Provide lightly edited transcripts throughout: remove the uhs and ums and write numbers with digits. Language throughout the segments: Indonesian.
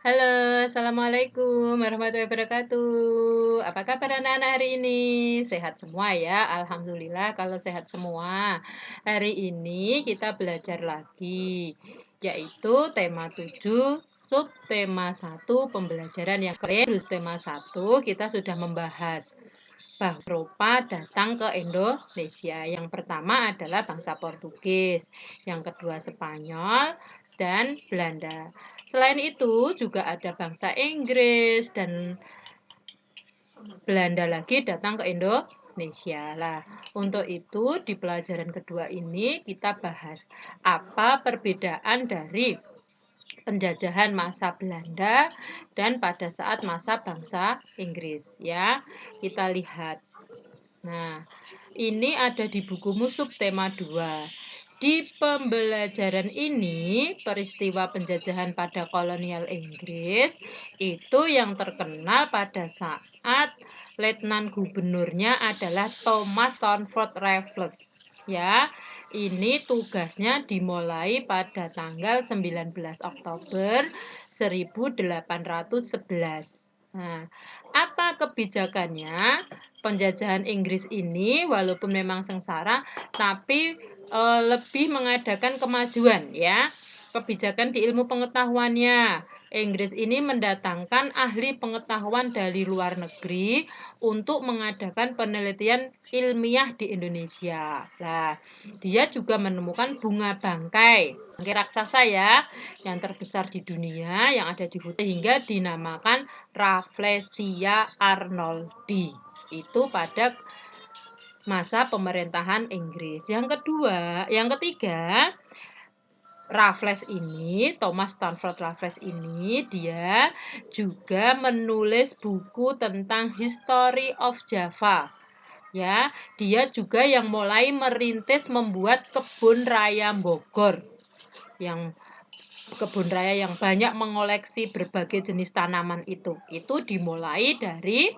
Halo, assalamualaikum warahmatullahi wabarakatuh. Apa kabar anak-anak hari ini? Sehat semua ya, alhamdulillah kalau sehat semua. Hari ini kita belajar lagi, yaitu tema 7, subtema 1, pembelajaran yang kemarin. Tema 1 kita sudah membahas bangsa Eropa datang ke Indonesia. Yang pertama adalah bangsa Portugis, yang kedua Spanyol, dan Belanda. Selain itu juga ada bangsa Inggris dan Belanda lagi datang ke Indonesia. Lah, untuk itu di pelajaran kedua ini kita bahas apa perbedaan dari penjajahan masa Belanda dan pada saat masa bangsa Inggris ya. Kita lihat. Nah, ini ada di bukumu subtema 2. Di pembelajaran ini, peristiwa penjajahan pada kolonial Inggris itu yang terkenal pada saat letnan gubernurnya adalah Thomas Stamford Raffles. Ya, ini tugasnya dimulai pada tanggal 19 Oktober 1811. Nah, apa kebijakannya? Penjajahan Inggris ini walaupun memang sengsara, tapi lebih mengadakan kemajuan ya. Kebijakan di ilmu pengetahuannya. Inggris ini mendatangkan ahli pengetahuan dari luar negeri untuk mengadakan penelitian ilmiah di Indonesia. Nah, dia juga menemukan bunga bangkai raksasa ya, yang terbesar di dunia yang ada di hutan hingga dinamakan Rafflesia arnoldi. Itu pada masa pemerintahan Inggris. Yang ketiga, Thomas Stamford Raffles ini dia juga menulis buku tentang History of Java. Ya, dia juga yang mulai merintis membuat kebun raya Bogor. Yang kebun raya yang banyak mengoleksi berbagai jenis tanaman itu. Itu dimulai dari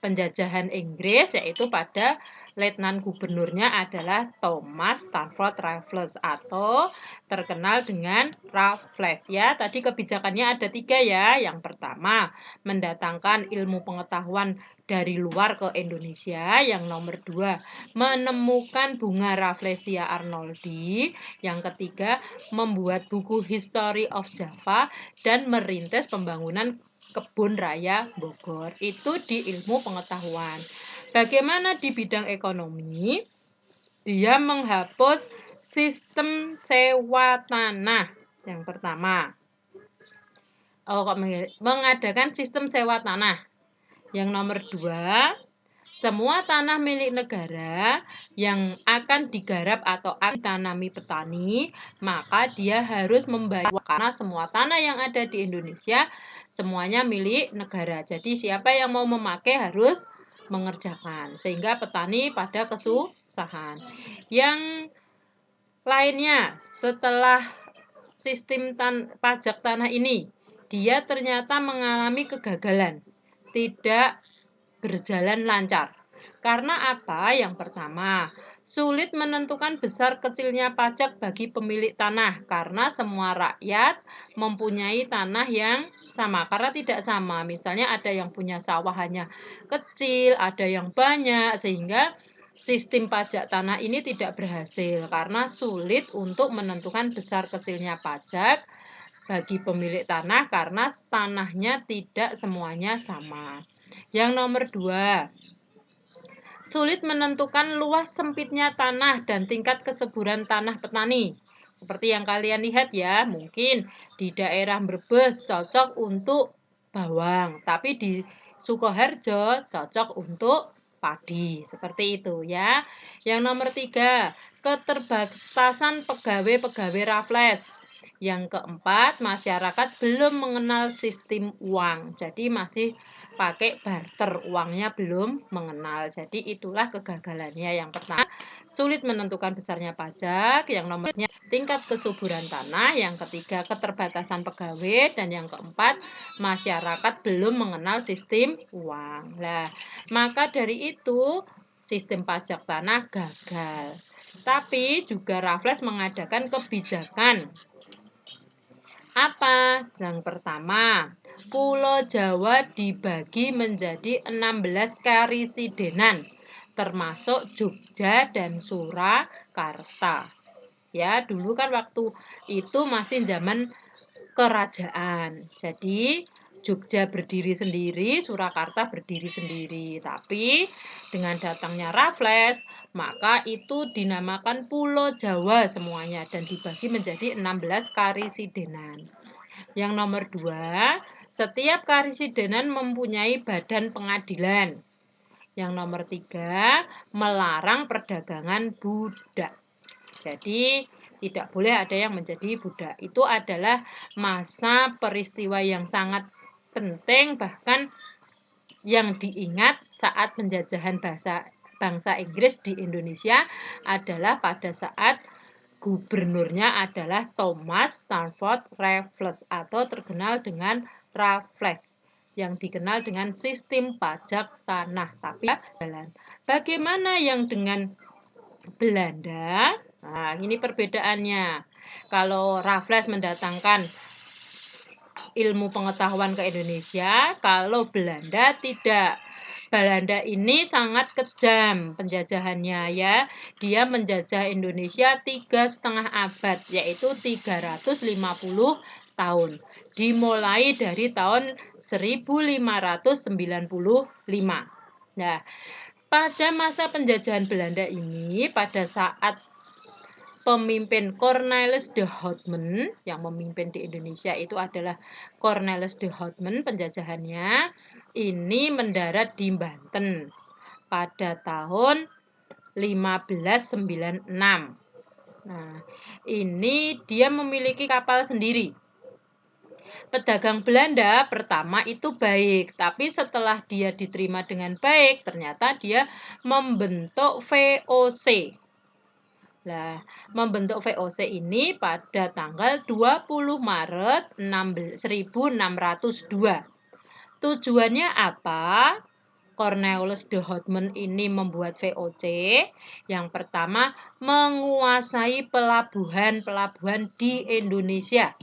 penjajahan Inggris, yaitu pada letnan gubernurnya adalah Thomas Stamford Raffles atau terkenal dengan Raffles ya. Tadi kebijakannya ada 3 ya. Yang pertama, mendatangkan ilmu pengetahuan dari luar ke Indonesia. Yang nomor 2, menemukan bunga Rafflesia arnoldi. Yang ketiga, membuat buku History of Java dan merintis pembangunan kebun raya Bogor. Itu di ilmu pengetahuan. Bagaimana di bidang ekonomi? Dia menghapus sistem sewa tanah. Yang pertama, mengadakan sistem sewa tanah. Yang nomor 2, semua tanah milik negara yang akan digarap atau akan ditanami petani, maka dia harus membayar karena semua tanah yang ada di Indonesia semuanya milik negara. Jadi siapa yang mau memakai harus mengerjakan sehingga petani pada kesusahan. Yang lainnya, setelah sistem pajak tanah ini, dia ternyata mengalami kegagalan. Tidak berjalan lancar. Karena apa? Yang pertama, sulit menentukan besar kecilnya pajak bagi pemilik tanah karena semua rakyat mempunyai tanah yang sama. Karena tidak sama, misalnya ada yang punya sawah hanya kecil, ada yang banyak, sehingga sistem pajak tanah ini tidak berhasil karena sulit untuk menentukan besar kecilnya pajak bagi pemilik tanah karena tanahnya tidak semuanya sama. Yang nomor 2, sulit menentukan luas sempitnya tanah dan tingkat kesuburan tanah petani. Seperti yang kalian lihat ya, mungkin di daerah Brebes cocok untuk bawang, tapi di Sukoharjo cocok untuk padi. Seperti itu ya. Yang nomor 3, keterbatasan pegawai-pegawai Raffles. Yang keempat, masyarakat belum mengenal sistem uang. Jadi masih pakai barter, uangnya belum mengenal. Jadi itulah kegagalannya. Yang pertama, sulit menentukan besarnya pajak. Yang nomornya tingkat kesuburan tanah. Yang ketiga, keterbatasan pegawai. Dan yang keempat, masyarakat belum mengenal sistem uang. Nah, maka dari itu sistem pajak tanah gagal. Tapi juga Raffles mengadakan kebijakan Apa? Yang pertama, Pulau Jawa dibagi menjadi 16 karisidenan, termasuk Jogja dan Surakarta. Ya, dulu kan waktu itu masih zaman kerajaan. Jadi Jogja berdiri sendiri, Surakarta berdiri sendiri. Tapi dengan datangnya Raffles, maka itu dinamakan Pulau Jawa semuanya dan dibagi menjadi 16 karisidenan. Yang nomor 2, setiap karisidenan mempunyai badan pengadilan. Yang nomor 3, melarang perdagangan budak. Jadi tidak boleh ada yang menjadi budak. Itu adalah masa peristiwa yang sangat penting, bahkan yang diingat saat penjajahan bangsa Inggris di Indonesia adalah pada saat gubernurnya adalah Thomas Stamford Raffles atau terkenal dengan Raffles yang dikenal dengan sistem pajak tanah. Tapi bagaimana yang dengan Belanda? Nah, ini perbedaannya. Kalau Raffles mendatangkan ilmu pengetahuan ke Indonesia, kalau Belanda tidak. Belanda ini sangat kejam penjajahannya ya. Dia menjajah Indonesia 3,5 abad, yaitu 350 tahun. Dimulai dari tahun 1595. Nah, pada masa penjajahan Belanda ini, pada saat pemimpin Cornelis de Houtman yang memimpin di Indonesia itu adalah Cornelis de Houtman penjajahannya ini mendarat di Banten pada tahun 1596. Nah, ini dia memiliki kapal sendiri. Pedagang Belanda pertama itu baik, tapi setelah dia diterima dengan baik, ternyata dia membentuk VOC. Nah, membentuk VOC ini pada tanggal 20 Maret 1602. Tujuannya apa? Cornelis de Houtman ini membuat VOC. Yang pertama, menguasai pelabuhan-pelabuhan di Indonesia.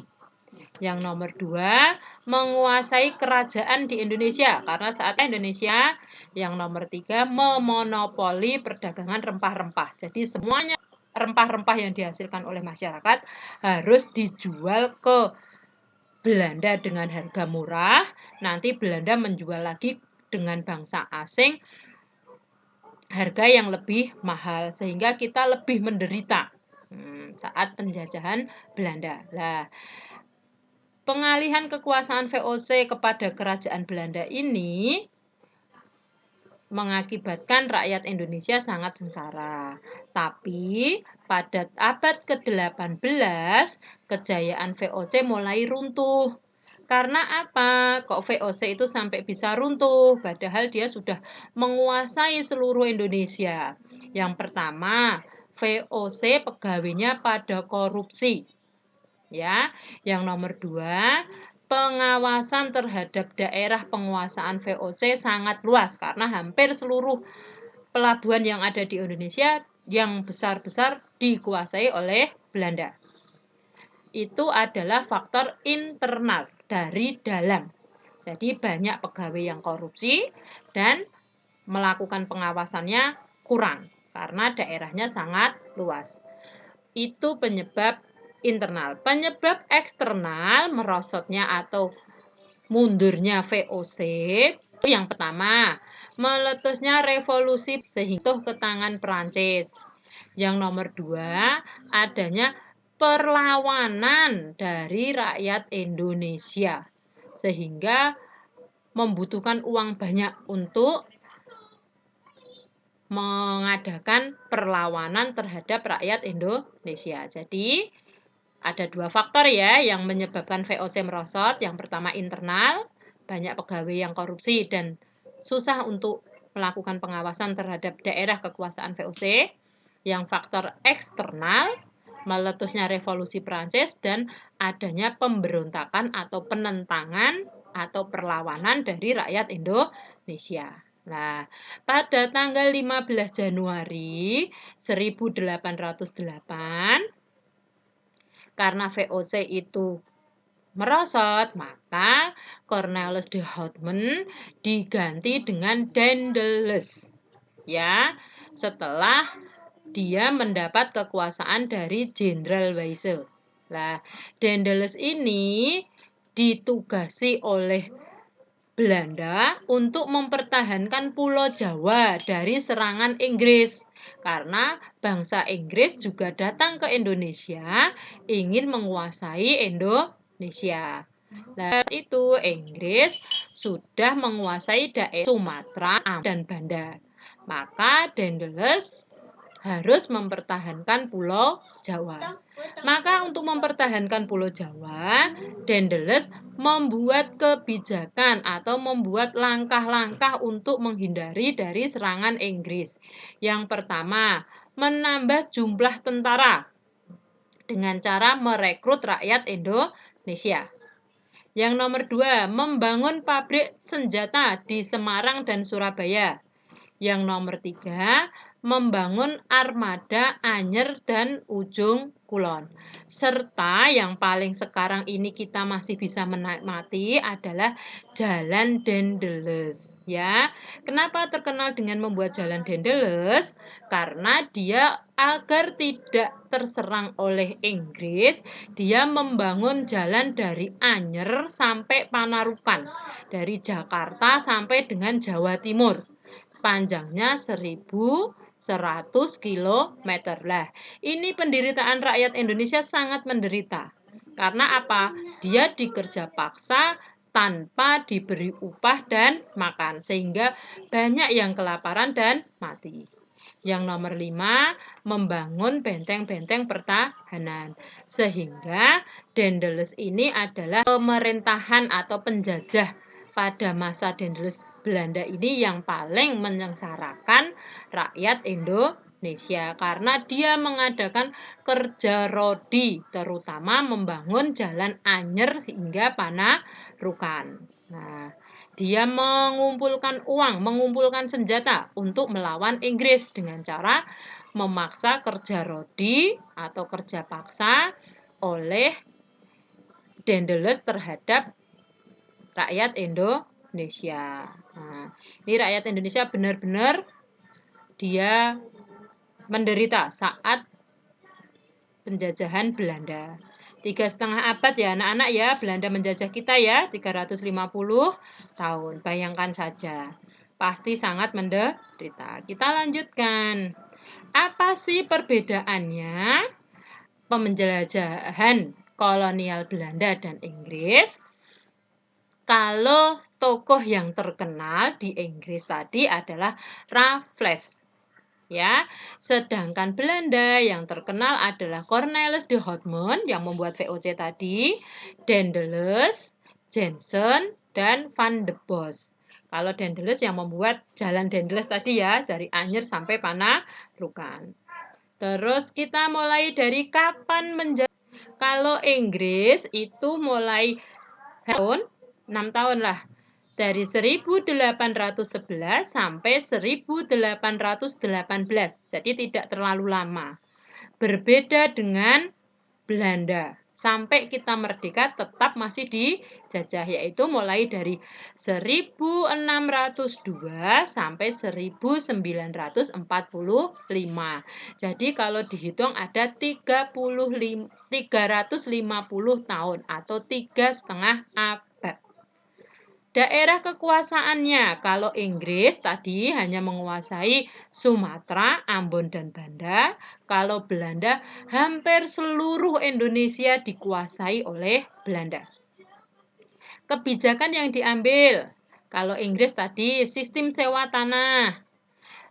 Yang nomor 2, menguasai kerajaan di Indonesia. Karena saat Indonesia. Yang nomor 3, memonopoli perdagangan rempah-rempah. Jadi semuanya rempah-rempah yang dihasilkan oleh masyarakat harus dijual ke Belanda dengan harga murah. Nanti Belanda menjual lagi dengan bangsa asing harga yang lebih mahal sehingga kita lebih menderita saat penjajahan Belanda. Nah, pengalihan kekuasaan VOC kepada kerajaan Belanda ini mengakibatkan rakyat Indonesia sangat sengsara. Tapi pada abad ke-18 kejayaan VOC mulai runtuh. Karena apa? Kok VOC itu sampai bisa runtuh padahal dia sudah menguasai seluruh Indonesia. Yang pertama, VOC pegawainya pada korupsi. Ya, yang nomor 2, pengawasan terhadap daerah penguasaan VOC sangat luas karena hampir seluruh pelabuhan yang ada di Indonesia yang besar-besar dikuasai oleh Belanda. Itu adalah faktor internal dari dalam. Jadi banyak pegawai yang korupsi dan melakukan pengawasannya kurang karena daerahnya sangat luas. Itu penyebab internal. Penyebab eksternal merosotnya atau mundurnya VOC yang pertama, meletusnya revolusi sehingga ke tangan Perancis. Yang nomor 2, adanya perlawanan dari rakyat Indonesia sehingga membutuhkan uang banyak untuk mengadakan perlawanan terhadap rakyat Indonesia. Jadi ada 2 faktor ya yang menyebabkan VOC merosot. Yang pertama internal, banyak pegawai yang korupsi dan susah untuk melakukan pengawasan terhadap daerah kekuasaan VOC. Yang faktor eksternal, meletusnya revolusi Prancis dan adanya pemberontakan atau penentangan atau perlawanan dari rakyat Indonesia. Nah, pada tanggal 15 Januari 1808 karena VOC itu merosot, maka Cornelis de Houtman diganti dengan Daendels. Ya, setelah dia mendapat kekuasaan dari Jenderal Weyse. Nah, Daendels ini ditugasi oleh Belanda untuk mempertahankan Pulau Jawa dari serangan Inggris. Karena bangsa Inggris juga datang ke Indonesia ingin menguasai Indonesia. Nah, itu Inggris sudah menguasai daerah Sumatera dan Banda. Maka Daendels harus mempertahankan Pulau Jawa. Maka untuk mempertahankan Pulau Jawa, Daendels membuat kebijakan atau membuat langkah-langkah untuk menghindari dari serangan Inggris. Yang pertama, menambah jumlah tentara dengan cara merekrut rakyat Indonesia. Yang nomor 2, membangun pabrik senjata di Semarang dan Surabaya. Yang nomor 3, membangun armada Anyer dan Ujung Kulon. Serta yang paling sekarang ini kita masih bisa menikmati adalah Jalan Daendels. Ya, kenapa terkenal dengan membuat Jalan Daendels? Karena dia agar tidak terserang oleh Inggris, dia membangun jalan dari Anyer sampai Panarukan, dari Jakarta sampai dengan Jawa Timur. Panjangnya 1.100 km. Lah, ini penderitaan rakyat Indonesia sangat menderita. Karena apa? Dia dikerja paksa tanpa diberi upah dan makan, sehingga banyak yang kelaparan dan mati. Yang nomor 5, membangun benteng-benteng pertahanan. Sehingga Daendels ini adalah pemerintahan atau penjajah pada masa Daendels Belanda ini yang paling menyengsarakan rakyat Indonesia karena dia mengadakan kerja rodi, terutama membangun jalan Anyer hingga Panarukan. Nah, dia mengumpulkan uang, mengumpulkan senjata untuk melawan Inggris dengan cara memaksa kerja rodi atau kerja paksa oleh Daendels terhadap rakyat Indonesia. Nah, ini rakyat Indonesia benar-benar dia menderita saat penjajahan Belanda. 3,5 abad ya anak-anak ya, Belanda menjajah kita ya, 350 tahun. Bayangkan saja, pasti sangat menderita. Kita lanjutkan. Apa sih perbedaannya penjelajahan kolonial Belanda dan Inggris? Kalau tokoh yang terkenal di Inggris tadi adalah Raffles, ya. Sedangkan Belanda yang terkenal adalah Cornelis de Houtman yang membuat VOC tadi, Daendels, Jensen, dan Van de Bos. Kalau Daendels yang membuat jalan Daendels tadi ya, dari Anyer sampai Panarukan. Terus kita mulai dari kapan menjadi. Kalau Inggris itu mulai tahun 6 tahun lah. Dari 1811 sampai 1818. Jadi tidak terlalu lama. Berbeda dengan Belanda. Sampai kita merdeka tetap masih dijajah, yaitu mulai dari 1602 sampai 1945. Jadi kalau dihitung ada 350 tahun atau 3,5 abad. Daerah kekuasaannya, kalau Inggris tadi hanya menguasai Sumatera, Ambon, dan Banda. Kalau Belanda, hampir seluruh Indonesia dikuasai oleh Belanda. Kebijakan yang diambil, kalau Inggris tadi sistem sewa tanah.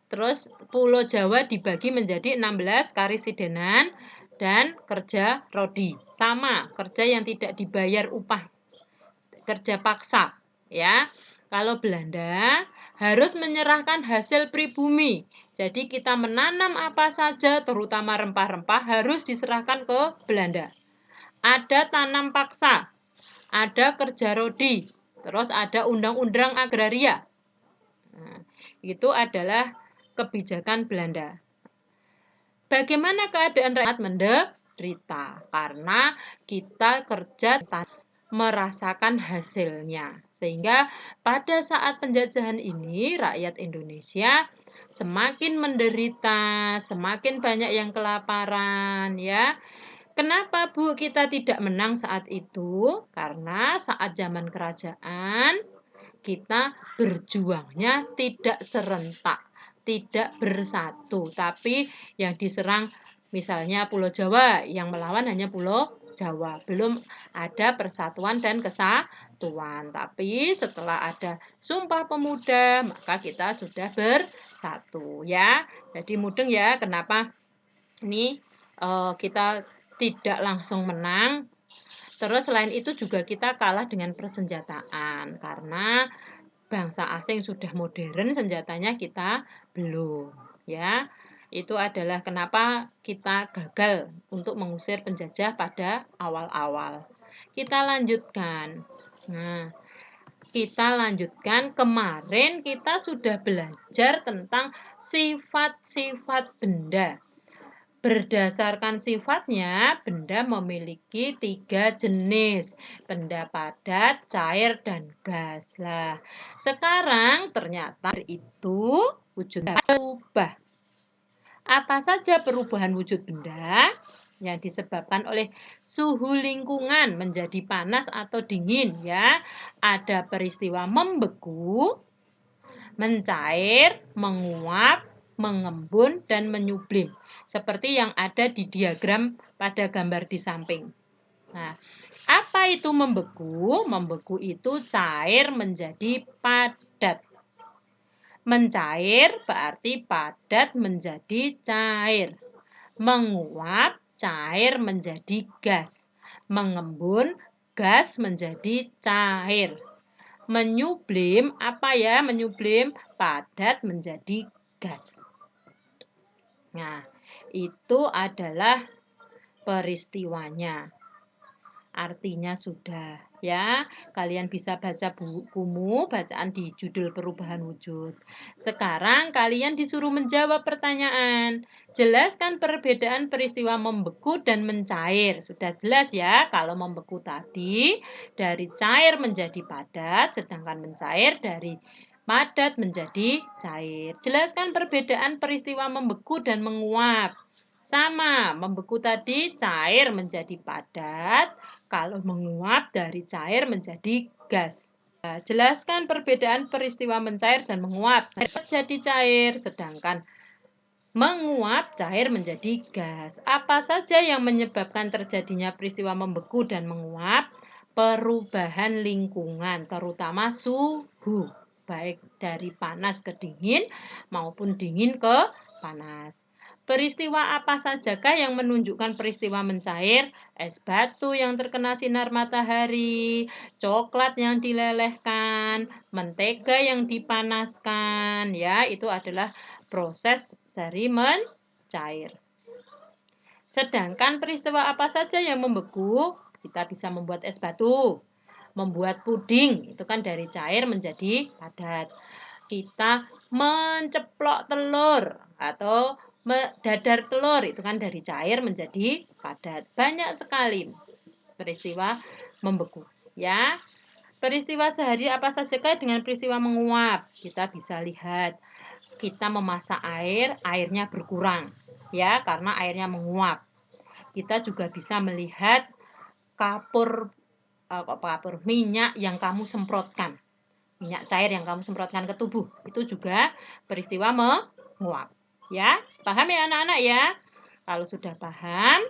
Terus Pulau Jawa dibagi menjadi 16 karisidenan dan kerja rodi. Sama, kerja yang tidak dibayar upah, kerja paksa. Ya, kalau Belanda harus menyerahkan hasil pribumi. Jadi kita menanam apa saja, terutama rempah-rempah, harus diserahkan ke Belanda. Ada tanam paksa, ada kerja rodi, terus ada undang-undang agraria. Nah, itu adalah kebijakan Belanda. Bagaimana keadaan rakyat menderita? Karena kita kerja merasakan hasilnya. Sehingga pada saat penjajahan ini rakyat Indonesia semakin menderita, semakin banyak yang kelaparan ya. Kenapa Bu kita tidak menang saat itu? Karena saat zaman kerajaan kita berjuangnya tidak serentak, tidak bersatu, tapi yang diserang misalnya Pulau Jawa, yang melawan hanya Pulau Jawa. Belum ada persatuan dan kesatuan. Tapi setelah ada Sumpah Pemuda, maka kita sudah bersatu ya. Jadi mudeng ya kenapa ini kita tidak langsung menang. Terus selain itu juga kita kalah dengan persenjataan karena bangsa asing sudah modern, senjatanya kita belum, ya. Itu adalah kenapa kita gagal untuk mengusir penjajah pada awal-awal. Kita lanjutkan. Nah, kita lanjutkan kemarin kita sudah belajar tentang sifat-sifat benda. Berdasarkan sifatnya, benda memiliki 3 jenis, benda padat, cair, dan gas. Lah, sekarang ternyata itu wujudnya berubah. Apa saja perubahan wujud benda? Yang disebabkan oleh suhu lingkungan menjadi panas atau dingin ya. Ada peristiwa membeku, mencair, menguap, mengembun, dan menyublim. Seperti yang ada di diagram pada gambar di samping. Nah, apa itu membeku? Membeku itu cair menjadi padat. Mencair berarti padat menjadi cair. Menguap, cair menjadi gas. Mengembun, gas menjadi cair. Menyublim, apa ya menyublim? Padat menjadi gas. Nah, itu adalah peristiwanya. Artinya sudah ya. Kalian bisa baca bukumu, bacaan di judul perubahan wujud. Sekarang kalian disuruh menjawab pertanyaan. Jelaskan perbedaan peristiwa membeku dan mencair. Sudah jelas ya, kalau membeku tadi dari cair menjadi padat, sedangkan mencair dari padat menjadi cair. Jelaskan perbedaan peristiwa membeku dan menguap. Sama, membeku tadi cair menjadi padat, kalau menguap dari cair menjadi gas. Nah, jelaskan perbedaan peristiwa mencair dan menguap. Jadi cair, sedangkan menguap cair menjadi gas. Apa saja yang menyebabkan terjadinya peristiwa membeku dan menguap? Perubahan lingkungan, terutama suhu, baik dari panas ke dingin maupun dingin ke panas. Peristiwa apa sajakah yang menunjukkan peristiwa mencair? Es batu yang terkena sinar matahari, coklat yang dilelehkan, mentega yang dipanaskan, ya, itu adalah proses dari mencair. Sedangkan peristiwa apa saja yang membeku? Kita bisa membuat es batu, membuat puding, itu kan dari cair menjadi padat. Kita menceplok telur atau dadar telur, itu kan dari cair menjadi padat. Banyak sekali peristiwa membeku, ya. Peristiwa sehari apa sajakah dengan peristiwa menguap? Kita bisa lihat, kita memasak air, airnya berkurang, ya, karena airnya menguap. Kita juga bisa melihat minyak yang kamu semprotkan, minyak cair yang kamu semprotkan ke tubuh, itu juga peristiwa menguap. Ya, paham ya anak-anak ya? Kalau sudah paham,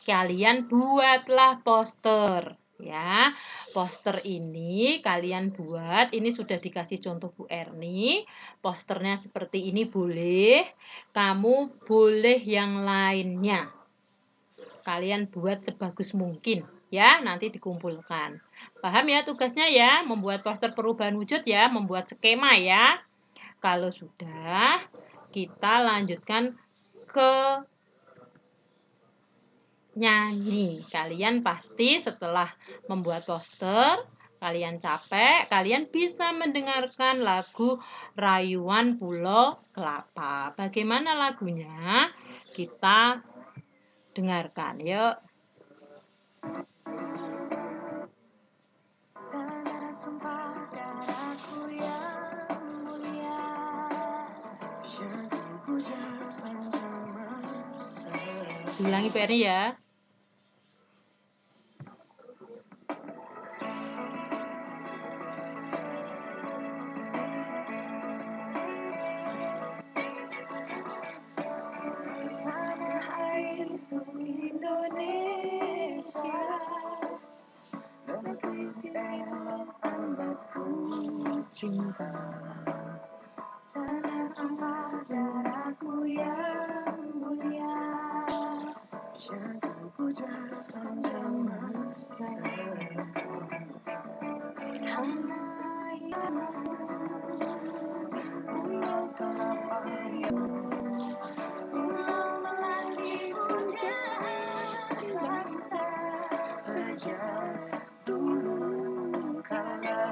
kalian buatlah poster. Ya, poster ini kalian buat, ini sudah dikasih contoh Bu Erni. Posternya seperti ini boleh, kamu boleh yang lainnya. Kalian buat sebagus mungkin ya, nanti dikumpulkan. Paham ya tugasnya ya, membuat poster perubahan wujud ya, membuat skema ya. Kalau sudah, kita lanjutkan ke nyanyi. Kalian pasti setelah membuat poster, kalian capek, kalian bisa mendengarkan lagu Rayuan Pulau Kelapa. Bagaimana lagunya? Kita dengarkan yuk. Diulangi Bu Erni ya. Tanah airku Indonesia, negeri elok amat ku cinta. Tanah amat darahku yang mulia, yang ku puja sepanjang masa. Tanah yang pulau kelapa pulau melati pujaan bangsa sejak dulu kala.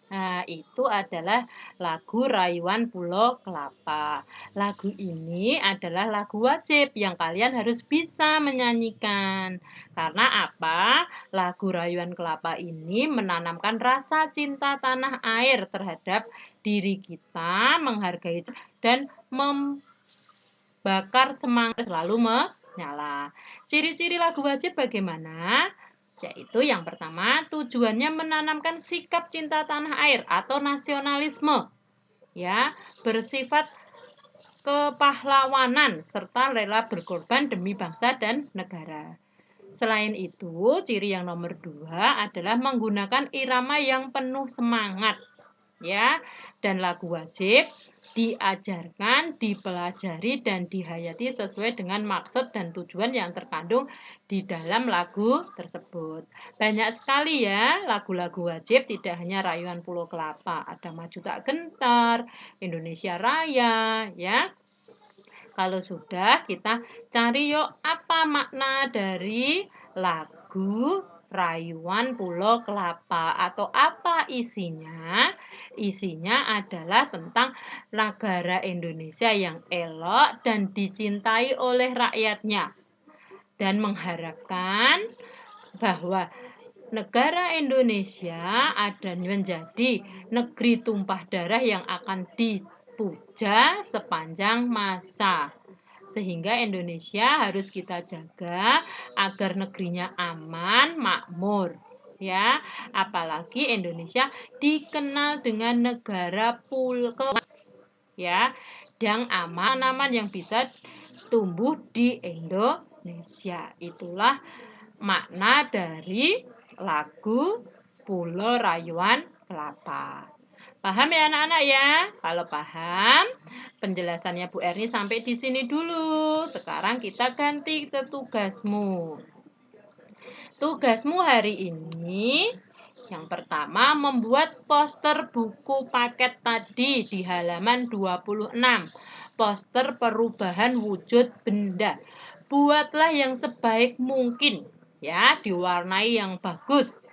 Nah, itu adalah lagu Rayuan Pulau Kelapa. Lagu ini adalah lagu wajib yang kalian harus bisa menyanyikan. Karena apa? Lagu Rayuan Kelapa ini menanamkan rasa cinta tanah air terhadap diri kita, menghargai dan membakar semangat selalu menyala. Ciri-ciri lagu wajib bagaimana? Yaitu yang pertama, tujuannya menanamkan sikap cinta tanah air atau nasionalisme, ya, bersifat kepahlawanan serta rela berkorban demi bangsa dan negara. Selain itu, ciri yang nomor 2 adalah menggunakan irama yang penuh semangat, ya, dan lagu wajib diajarkan, dipelajari, dan dihayati sesuai dengan maksud dan tujuan yang terkandung di dalam lagu tersebut. Banyak sekali ya lagu-lagu wajib, tidak hanya Rayuan Pulau Kelapa, ada Maju Tak Gentar, Indonesia Raya, ya. Kalau sudah, kita cari yuk apa makna dari lagu Rayuan Pulau Kelapa atau apa isinya? Isinya adalah tentang negara Indonesia yang elok dan dicintai oleh rakyatnya dan mengharapkan bahwa negara Indonesia ada menjadi negeri tumpah darah yang akan dipuja sepanjang masa. Sehingga Indonesia harus kita jaga agar negerinya aman, makmur. Ya, apalagi Indonesia dikenal dengan negara ya, yang aman yang bisa tumbuh di Indonesia. Itulah makna dari lagu Pulau Rayuan Kelapa. Paham ya anak-anak ya? Kalau paham, penjelasannya Bu Erni sampai di sini dulu. Sekarang kita ganti ke tugasmu. Tugasmu hari ini yang pertama membuat poster buku paket tadi di halaman 26. Poster perubahan wujud benda. Buatlah yang sebaik mungkin ya, diwarnai yang bagus.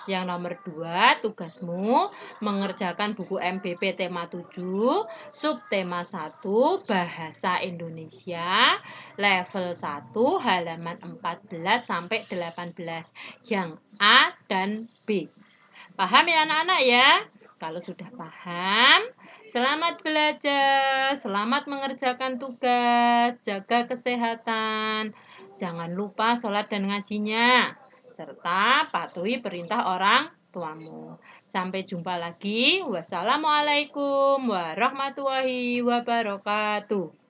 Yang nomor 2, tugasmu mengerjakan buku MBP tema 7, subtema 1, Bahasa Indonesia, level 1, halaman 14 sampai 18, yang A dan B. Paham ya anak-anak ya? Kalau sudah paham, selamat belajar, selamat mengerjakan tugas, jaga kesehatan. Jangan lupa sholat dan ngajinya, serta patuhi perintah orang tuamu. Sampai jumpa lagi. Wassalamualaikum warahmatullahi wabarakatuh.